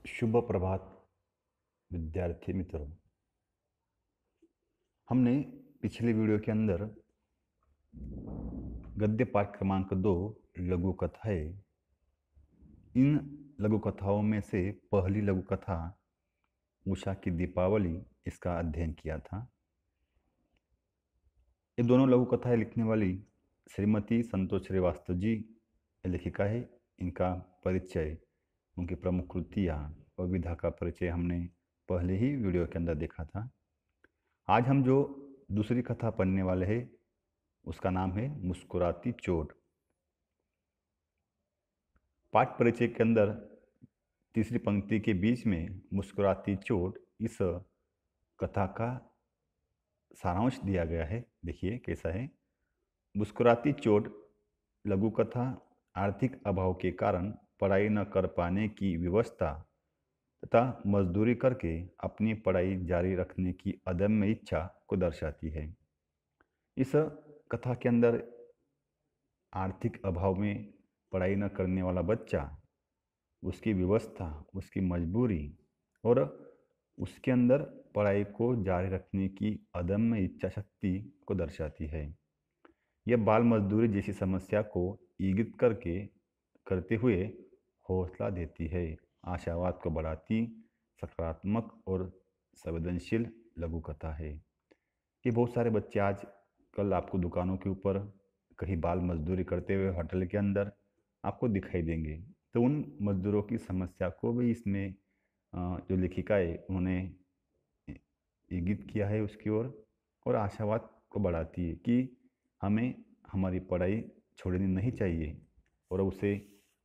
शुभ प्रभात विद्यार्थी मित्रों। हमने पिछले वीडियो के अंदर गद्य पाठ क्रमांक 2 लघु कथाएं, इन लघु कथाओं में से पहली लघु कथा उषा की दीपावली इसका अध्ययन किया था। ये दोनों लघु कथाएं लिखने वाली श्रीमती संतोष श्रीवास्तव जी लेखिका है। इनका परिचय, उनकी प्रमुख कृतियाँ और विधा का परिचय हमने पहले ही वीडियो के अंदर देखा था। आज हम जो दूसरी कथा पढ़ने वाले हैं उसका नाम है मुस्कुराती चोट। पाठ परिचय के अंदर तीसरी पंक्ति के बीच में मुस्कुराती चोट इस कथा का सारांश दिया गया है। देखिए कैसा है। मुस्कुराती चोट लघु कथा आर्थिक अभाव के कारण पढ़ाई न कर पाने की व्यवस्था तथा मजदूरी करके अपनी पढ़ाई जारी रखने की अदम्य इच्छा को दर्शाती है। इस कथा के अंदर आर्थिक अभाव में पढ़ाई न करने वाला बच्चा, उसकी व्यवस्था, उसकी मजबूरी और उसके अंदर पढ़ाई को जारी रखने की अदम्य इच्छा शक्ति को दर्शाती है। यह बाल मजदूरी जैसी समस्या को इंगित करते हुए हौसला देती है, आशावाद को बढ़ाती, सकारात्मक और संवेदनशील लघु कथा है। ये बहुत सारे बच्चे आज कल आपको दुकानों के ऊपर कहीं बाल मजदूरी करते हुए होटल के अंदर आपको दिखाई देंगे। तो उन मजदूरों की समस्या को भी इसमें जो लेखिका है उन्होंने इंगित किया है उसकी ओर, और आशावाद को बढ़ाती है कि हमें हमारी पढ़ाई छोड़नी नहीं चाहिए और उसे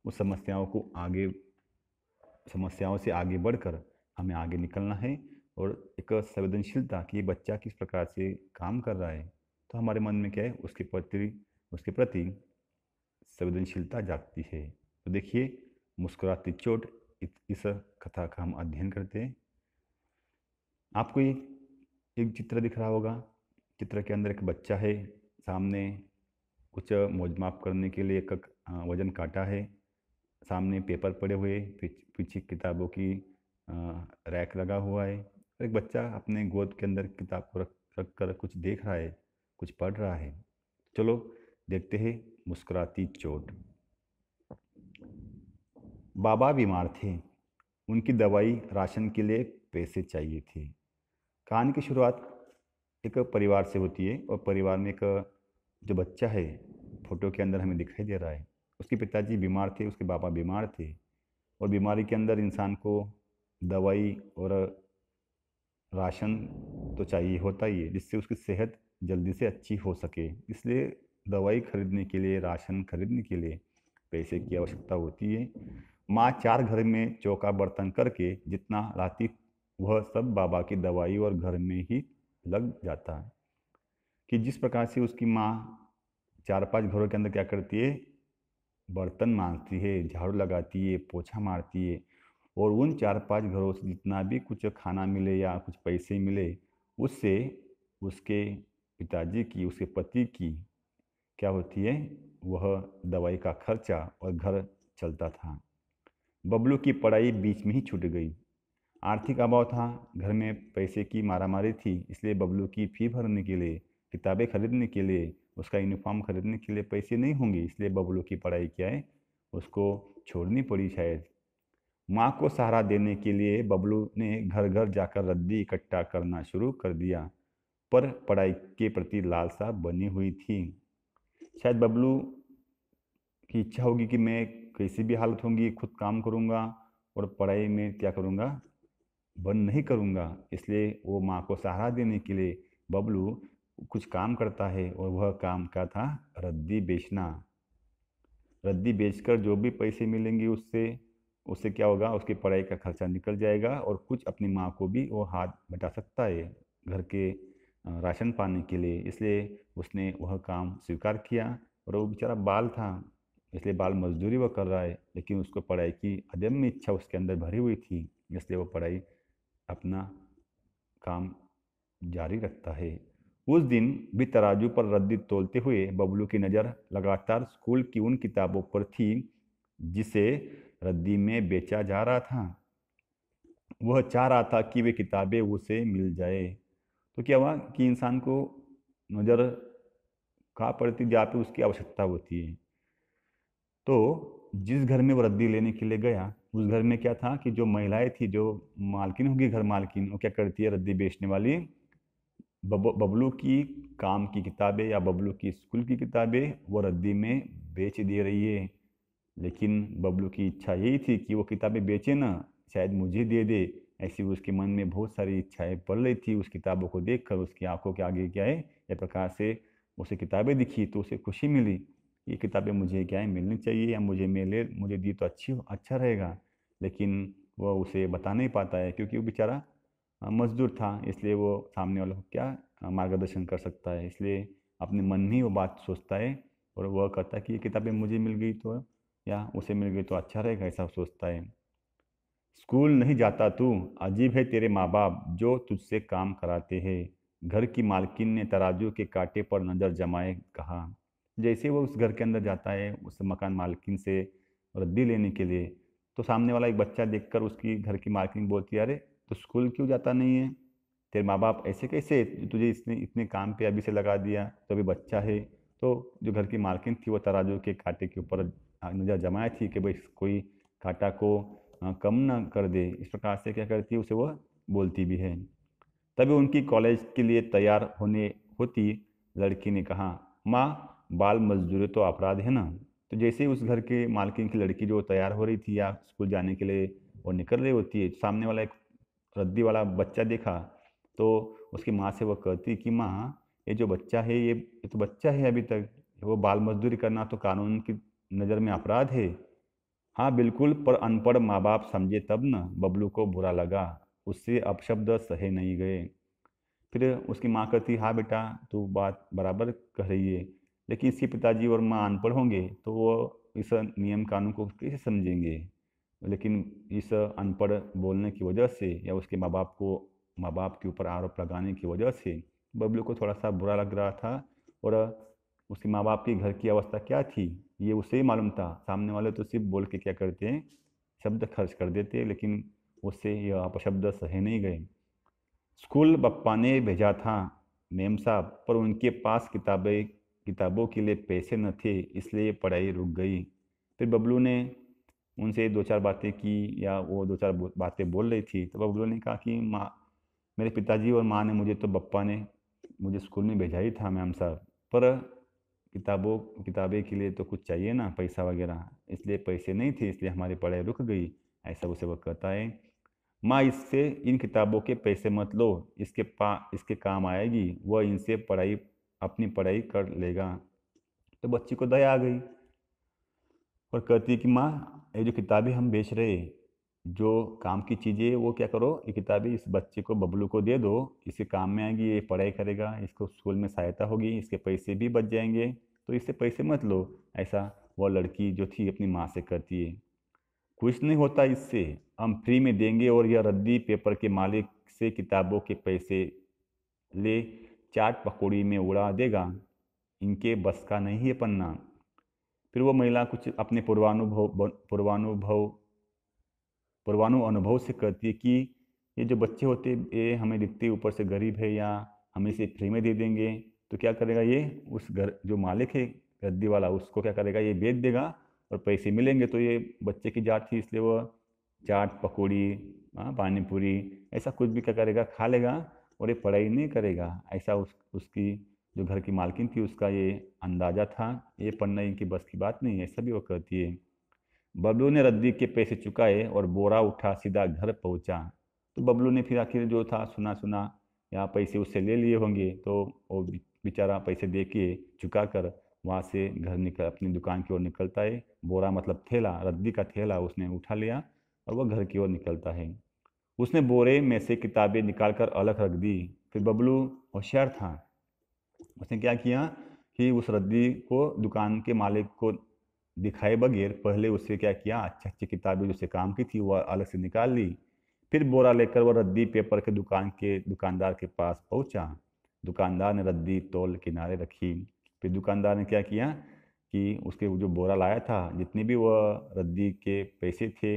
उस समस्याओं से आगे बढ़कर हमें आगे निकलना है। और एक संवेदनशीलता कि बच्चा किस प्रकार से काम कर रहा है, तो हमारे मन में क्या है उसके प्रति संवेदनशीलता जागती है। तो देखिए मुस्कुराती चोट इस कथा का हम अध्ययन करते हैं। आपको ये एक चित्र दिख रहा होगा। चित्र के अंदर एक बच्चा है, सामने कुछ मोजमाप करने के लिए एक वजन काटा है, सामने पेपर पड़े हुए, पीछे किताबों की रैक लगा हुआ है और एक बच्चा अपने गोद के अंदर किताब को रख कर कुछ देख रहा है, कुछ पढ़ रहा है। चलो देखते हैं मुस्कुराती चोट। बाबा बीमार थे, उनकी दवाई राशन के लिए पैसे चाहिए थे। कहानी की शुरुआत एक परिवार से होती है और परिवार में एक जो बच्चा है फोटो के अंदर हमें दिखाई दे रहा है, उसके पिताजी बीमार थे, उसके बाबा बीमार थे और बीमारी के अंदर इंसान को दवाई और राशन तो चाहिए होता ही है, जिससे उसकी सेहत जल्दी से अच्छी हो सके। इसलिए दवाई खरीदने के लिए, राशन खरीदने के लिए पैसे की आवश्यकता होती है। माँ 4 घर में चौका बर्तन करके जितना लाती वह सब बाबा की दवाई और घर में ही लग जाता है। कि जिस प्रकार से उसकी माँ 4-5 घरों के अंदर क्या करती है, बर्तन मांजती है, झाड़ू लगाती है, पोछा मारती है और उन 4-5 घरों से जितना भी कुछ खाना मिले या कुछ पैसे मिले, उससे उसके पिताजी की, उसके पति की क्या होती है, वह दवाई का खर्चा और घर चलता था। बबलू की पढ़ाई बीच में ही छूट गई। आर्थिक अभाव था, घर में पैसे की मारामारी थी, इसलिए बबलू की फ़ी भरने के लिए, किताबें खरीदने के लिए, उसका यूनिफॉर्म खरीदने के लिए पैसे नहीं होंगे, इसलिए बबलू की पढ़ाई क्या है, उसको छोड़नी पड़ी शायद। माँ को सहारा देने के लिए बबलू ने घर घर जाकर रद्दी इकट्ठा करना शुरू कर दिया, पर पढ़ाई के प्रति लालसा बनी हुई थी। शायद बबलू की इच्छा होगी कि मैं कैसी भी हालत होंगी खुद काम करूँगा और पढ़ाई में क्या करूँगा, बंद नहीं करूँगा। इसलिए वो माँ को सहारा देने के लिए बबलू कुछ काम करता है और वह काम क्या था, रद्दी बेचना। रद्दी बेचकर जो भी पैसे मिलेंगे उससे उससे क्या होगा, उसकी पढ़ाई का खर्चा निकल जाएगा और कुछ अपनी माँ को भी वो हाथ बटा सकता है घर के राशन पाने के लिए। इसलिए उसने वह काम स्वीकार किया और वो बेचारा बाल था, इसलिए बाल मजदूरी वह कर रहा है, लेकिन उसको पढ़ाई की अदम्य इच्छा उसके अंदर भरी हुई थी, इसलिए वो पढ़ाई अपना काम जारी रखता है। उस दिन भी तराजू पर रद्दी तोलते हुए बबलू की नज़र लगातार स्कूल की उन किताबों पर थी जिसे रद्दी में बेचा जा रहा था। वह चाह रहा था कि वे किताबें उसे मिल जाए। तो क्या हुआ कि इंसान को नज़र कहाँ पड़ती, जहाँ पे उसकी आवश्यकता होती है। तो जिस घर में वो रद्दी लेने के लिए गया, उस घर में क्या था कि जो महिलाएं थी, जो मालकिन होगी, घर मालकिन, वो क्या करती है, रद्दी बेचने वाली, बबलू की काम की किताबें या बबलू की स्कूल की किताबें वो रद्दी में बेच दे रही है। लेकिन बबलू की इच्छा यही थी कि वो किताबें बेचे ना, शायद मुझे दे दे। ऐसी उसके मन में बहुत सारी इच्छाएं पड़ रही थी। उस किताबों को देखकर उसकी आंखों के आगे क्या है, एक प्रकार से उसे किताबें दिखी तो उसे खुशी मिली। ये किताबें मुझे क्या है, मिलनी चाहिए, या मुझे दी तो अच्छा रहेगा। लेकिन वह उसे बता नहीं पाता है, क्योंकि वो बेचारा मजदूर था, इसलिए वो सामने वालों को क्या मार्गदर्शन कर सकता है। इसलिए अपने मन में ही वो बात सोचता है, और वह कहता है कि ये किताबें मुझे मिल गई तो, या उसे मिल गई तो अच्छा रहेगा, ऐसा सोचता है। स्कूल नहीं जाता तू, अजीब है तेरे माँ बाप जो तुझसे काम कराते हैं। घर की मालकिन ने तराजू के कांटे पर नजर जमाए कहा। जैसे वो उस घर के अंदर जाता है, उस मकान मालकिन से रद्दी लेने के लिए, तो सामने वाला एक बच्चा देखकर उसकी घर की मालकिन बोलती है, अरे तो स्कूल क्यों जाता नहीं है? तेरे माँ बाप ऐसे कैसे तुझे इतने इतने काम पे अभी से लगा दिया, तो अभी बच्चा है। तो जो घर की मालकिन थी, वो तराजू के कांटे के ऊपर नजर जमाई थी कि भाई कोई कांटा को कम ना कर दे। इस प्रकार से क्या करती है, उसे वह बोलती भी है। तभी उनकी कॉलेज के लिए तैयार होने होती, लड़की ने कहा, माँ बाल मजदूरी तो अपराध है ना। तो जैसे ही उस घर के मालकिन की लड़की जो तैयार हो रही थी या स्कूल जाने के लिए वो निकल रही होती है, सामने वाला एक रद्दी वाला बच्चा देखा। तो उसकी माँ से वो कहती कि माँ, ये जो बच्चा है, ये तो बच्चा है अभी तक, वो बाल मजदूरी करना तो कानून की नज़र में अपराध है। हाँ बिल्कुल, पर अनपढ़ माँ बाप समझे तब न। बबलू को बुरा लगा, उससे अपशब्द सहे नहीं गए। फिर उसकी माँ कहती, हाँ बेटा तू बात बराबर कह रही है, लेकिन इसके पिताजी और माँ अनपढ़ होंगे तो वो इस नियम कानून को कैसे समझेंगे। लेकिन इस अनपढ़ बोलने की वजह से, या उसके माँ बाप के ऊपर आरोप लगाने की वजह से बबलू को थोड़ा सा बुरा लग रहा था। और उसके माँ बाप की घर की अवस्था क्या थी, ये उसे ही मालूम था। सामने वाले तो सिर्फ बोल के क्या करते हैं, शब्द खर्च कर देते हैं, लेकिन उससे यह अपशब्द सहे नहीं गए। स्कूल बप्पा ने भेजा था मेम साहब, पर उनके पास किताबों के लिए पैसे न थे, इसलिए पढ़ाई रुक गई। फिर बबलू ने उनसे दो चार बातें की, या वो दो चार बातें बोल रही थी, तो बबलू ने कहा कि माँ, मेरे पिताजी और माँ ने मुझे तो बप्पा ने मुझे स्कूल में भेजा ही था मैम साहब, पर किताबें के लिए तो कुछ चाहिए ना, पैसा वगैरह, इसलिए पैसे नहीं थे, इसलिए हमारी पढ़ाई रुक गई। ऐसा उसे वो कहता है। माँ, इससे इन किताबों के पैसे मत लो, इसके काम आएगी, वह इनसे अपनी पढ़ाई कर लेगा। तो बच्ची को दया आ गई और कहती है कि माँ, ये जो किताबें हम बेच रहे, जो काम की चीज़ें, वो क्या करो, ये किताबें इस बच्चे को, बबलू को दे दो, इसके काम में आएंगी, ये पढ़ाई करेगा, इसको स्कूल में सहायता होगी, इसके पैसे भी बच जाएंगे, तो इससे पैसे मत लो। ऐसा वह लड़की जो थी अपनी माँ से कहती है। कुछ नहीं होता इससे, हम फ्री में देंगे, और यह रद्दी पेपर के मालिक से किताबों के पैसे ले चाट पकौड़ी में उड़ा देगा, इनके बस का नहीं है पन्ना। फिर वो महिला कुछ अपने पूर्वानु अनुभव से कहती है कि ये जो बच्चे होते, ये हमें दिखते ऊपर से गरीब है, या हमें इसे फ्री में दे देंगे, तो क्या करेगा ये, उस घर जो मालिक है रद्दी वाला, उसको क्या करेगा, ये बेच देगा, और पैसे मिलेंगे। तो ये बच्चे की जात थी, इसलिए वो चाट पकौड़ी, पानी पूरी, ऐसा कुछ भी क्या करेगा, खा लेगा, और ये पढ़ाई नहीं करेगा। ऐसा उसकी जो घर की मालकिन थी, उसका ये अंदाजा था। ये पढ़ना इनकी बस की बात नहीं है, ऐसा भी वो कहती है। बबलू ने रद्दी के पैसे चुकाए और बोरा उठा सीधा घर पहुंचा। तो बबलू ने फिर आखिर जो था सुना सुना, या पैसे उससे ले लिए होंगे, तो वो बेचारा पैसे दे के चुका कर वहाँ से घर निकल अपनी दुकान की ओर निकलता है। बोरा मतलब थैला, रद्दी का थैला उसने उठा लिया, और वह घर की ओर निकलता है। उसने बोरे में से किताबें निकालकर अलग रख दी। फिर बबलू होशियार था, उसने क्या किया कि उस रद्दी को दुकान के मालिक को दिखाए बगैर पहले उससे क्या किया, अच्छी अच्छी किताबें जो से काम की थी वह अलग से निकाल ली। फिर बोरा लेकर वह रद्दी पेपर के दुकानदार के पास पहुंचा। दुकानदार ने रद्दी तौल किनारे रखी। फिर दुकानदार ने क्या किया कि उसके जो बोरा लाया था, जितने भी वह रद्दी के पैसे थे,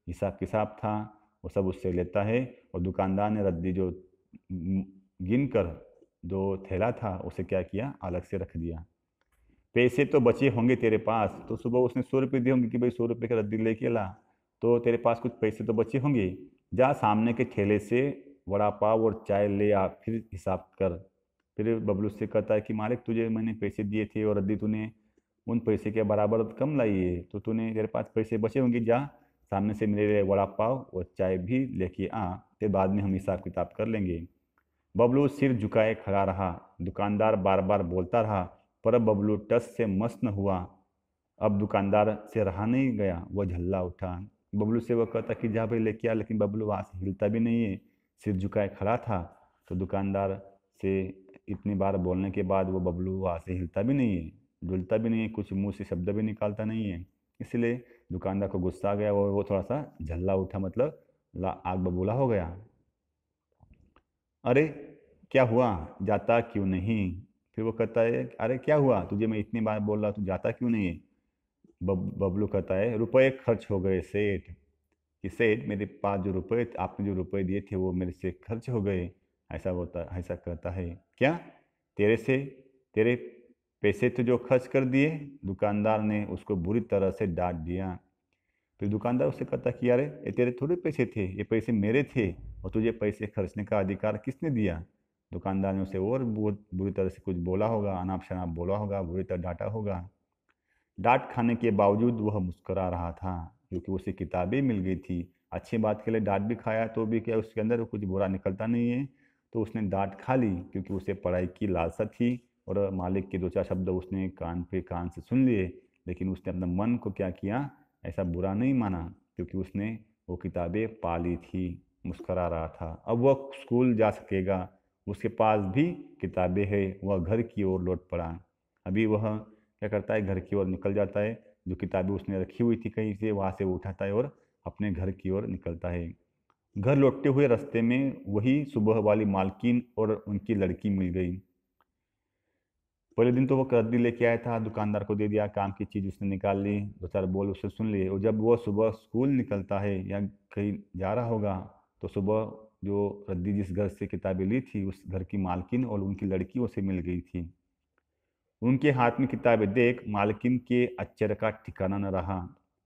हिसाब किताब था, वो सब उससे लेता है। और दुकानदार ने रद्दी जो गिन कर जो थैला था उसे क्या किया, अलग से रख दिया। पैसे तो बचे होंगे तेरे पास, तो सुबह उसने 100 रुपये दिए होंगे कि भाई 100 रुपये का रद्दी लेके ला, तो तेरे पास कुछ पैसे तो बचे होंगे, जा सामने के ठेले से वड़ा पाव और चाय ले आ, फिर हिसाब कर। फिर बबलू से कहता है कि मालिक तुझे मैंने पैसे दिए थे और रद्दी तूने उन पैसे के बराबर कम लाई है, तो तूने तेरे पास पैसे बचे होंगे, जा सामने से मेरे लिए वड़ा पाव और चाय भी लेके आ, फिर बाद में हम हिसाब किताब कर लेंगे। बबलू सिर झुकाए खड़ा रहा। दुकानदार बार बार बोलता रहा, पर बबलू टस से मस न हुआ। अब दुकानदार से रहा नहीं गया, वह झल्ला उठा। बबलू से वह कहता कि जा भाई लेके आ, लेकिन बबलू वहाँ से हिलता भी नहीं है, सिर झुकाए खड़ा था। तो दुकानदार से इतनी बार बोलने के बाद वो बबलू वहाँ से हिलता भी नहीं है, डुलता भी नहीं है, कुछ मुंह से शब्द भी निकालता नहीं है। इसलिए दुकानदार को गुस्सा आ गया और वो थोड़ा सा झल्ला उठा, मतलब आग बबूला हो गया। अरे क्या हुआ, जाता क्यों नहीं? फिर वो कहता है अरे क्या हुआ, तुझे मैं इतनी बार बोल रहा तू जाता क्यों नहीं है? बबलू कहता है रुपए खर्च हो गए सेठ, कि सेठ मेरे पास जो रुपए आपने जो रुपए दिए थे वो मेरे से खर्च हो गए। ऐसा कहता है। क्या तेरे से, तेरे पैसे तो जो खर्च कर दिए? दुकानदार ने उसको बुरी तरह से डांट दिया। फिर दुकानदार उससे कहता कि यार ये तेरे थोड़े पैसे थे, ये पैसे मेरे थे, और तुझे पैसे खर्चने का अधिकार किसने दिया? दुकानदार ने उसे और बहुत बुरी तरह से कुछ बोला होगा, अनाप शनाप बोला होगा, बुरी तरह डांटा होगा। डांट खाने के बावजूद वह मुस्कुरा रहा था, क्योंकि उसे किताबें मिल गई थी। अच्छी बात के लिए डांट भी खाया तो भी क्या उसके अंदर कुछ बुरा निकलता नहीं है, तो उसने डांट खा ली क्योंकि उसे पढ़ाई की लालसा थी। और मालिक के दो चार शब्द उसने कान पे कान से सुन लिए, लेकिन उसने अपने मन को क्या किया, ऐसा बुरा नहीं माना, क्योंकि उसने वो किताबें पा ली थी। मुस्करा रहा था, अब वह स्कूल जा सकेगा, उसके पास भी किताबें हैं। वह घर की ओर लौट पड़ा। अभी वह क्या करता है, घर की ओर निकल जाता है। जो किताबें उसने रखी हुई थी कहीं से, वहाँ से वो उठाता है और अपने घर की ओर निकलता है। घर लौटते हुए रास्ते में वही सुबह वाली मालकिन और उनकी लड़की मिल गई। पहले दिन तो वो रद्दी लेके आया था, दुकानदार को दे दिया, काम की चीज़ उसने निकाल ली, दो चार बोल उससे सुन लिए। और जब वो सुबह स्कूल निकलता है या कहीं जा रहा होगा, तो सुबह जो रद्दी जिस घर से किताबें ली थी उस घर की मालकिन और उनकी लड़की उसे मिल गई थी। उनके हाथ में किताबें देख मालकिन के आश्चर्य का ठिकाना न रहा,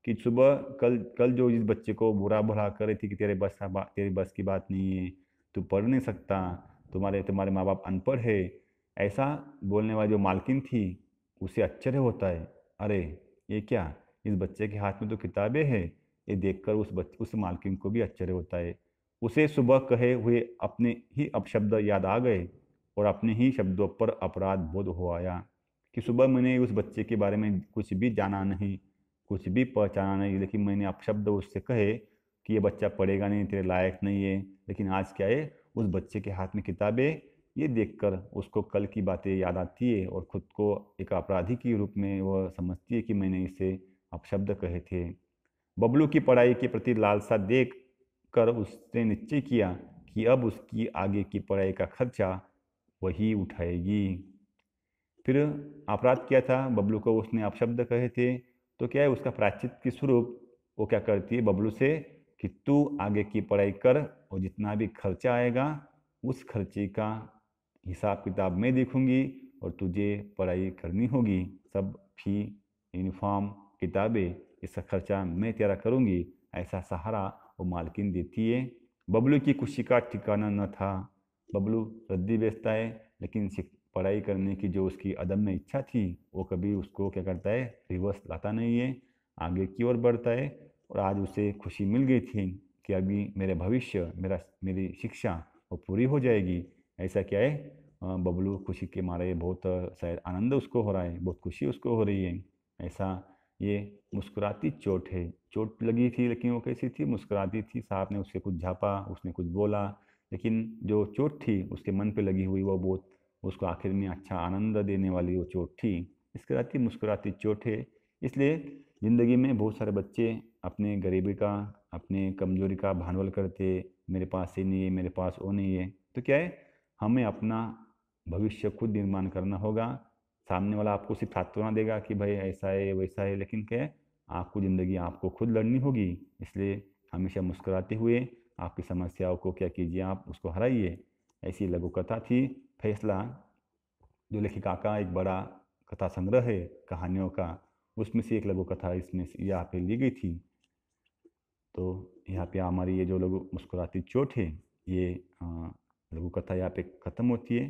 कि सुबह कल कल जो इस बच्चे को बुरा भला कर रही थी कि तेरे बस की बात नहीं है, तू पढ़ नहीं सकता, तुम्हारे तुम्हारे माँ बाप अनपढ़ है, ऐसा बोलने वाली जो मालकिन थी, उसे आश्चर्य होता है। अरे ये क्या, इस बच्चे के हाथ में तो किताबें हैं। ये देखकर उस मालकिन को भी आश्चर्य होता है। उसे सुबह कहे हुए अपने ही अपशब्द याद आ गए और अपने ही शब्दों पर अपराध बोध हो आया, कि सुबह मैंने उस बच्चे के बारे में कुछ भी जाना नहीं, कुछ भी पहचाना नहीं, लेकिन मैंने अपशब्द उससे कहे कि ये बच्चा पढ़ेगा नहीं, तेरे लायक नहीं है। लेकिन आज क्या है, उस बच्चे के हाथ में किताबें, ये देखकर उसको कल की बातें याद आती है और खुद को एक अपराधी के रूप में वह समझती है कि मैंने इसे अपशब्द कहे थे। बबलू की पढ़ाई के प्रति लालसा देख कर उसने निश्चय किया कि अब उसकी आगे की पढ़ाई का खर्चा वही उठाएगी। फिर अपराध किया था बबलू को, उसने अपशब्द कहे थे, तो क्या है उसका प्रायश्चित के स्वरूप वो क्या करती है बबलू से, कि तू आगे की पढ़ाई कर और जितना भी खर्चा आएगा उस खर्चे का हिसाब किताब मैं देखूंगी, और तुझे पढ़ाई करनी होगी, सब फी, यूनिफॉर्म, किताबें, इसका खर्चा मैं तेरा करूंगी, ऐसा सहारा वो मालकिन देती है। बबलू की खुशी का ठिकाना न था। बबलू रद्दी बेचता है, लेकिन पढ़ाई करने की जो उसकी अदम्य इच्छा थी वो कभी उसको क्या करता है, रिवर्स लाता नहीं है, आगे की ओर बढ़ता है। और आज उसे खुशी मिल गई थी कि अभी मेरे भविष्य, मेरी शिक्षा वो पूरी हो जाएगी। ऐसा क्या है, बबलू खुशी के मारे बहुत शायद आनंद उसको हो रहा है, बहुत खुशी उसको हो रही है। ऐसा ये मुस्कुराती चोट है। चोट लगी थी लेकिन वो कैसी थी, मुस्कुराती थी। साहब ने उससे कुछ झापा, उसने कुछ बोला, लेकिन जो चोट थी उसके मन पे लगी हुई वो बहुत उसको आखिर में अच्छा आनंद देने वाली वो चोट थी। इसके साथ ही मुस्कुराती चोट है। इसलिए ज़िंदगी में बहुत सारे बच्चे अपने गरीबी का, अपने कमजोरी का भानवल करते, मेरे पास ये नहीं है, मेरे पास वो नहीं है। तो क्या है, हमें अपना भविष्य खुद निर्माण करना होगा। सामने वाला आपको सिर्फ सांत्वना देगा कि भाई ऐसा है वैसा है, लेकिन क्या है, आपको ज़िंदगी आपको खुद लड़नी होगी। इसलिए हमेशा मुस्कुराते हुए आपकी समस्याओं को क्या कीजिए, आप उसको हराइए। ऐसी लघु कथा थी फैसला, जो लेखिका का एक बड़ा कथा संग्रह है कहानियों का, उसमें से एक लघु कथा इसमें से यहाँ पे ली गई थी। तो यहाँ पे हमारी ये जो लघु मुस्कुराती चोट है, ये लघु कथा यहाँ पे ख़त्म होती है।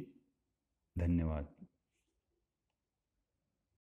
धन्यवाद।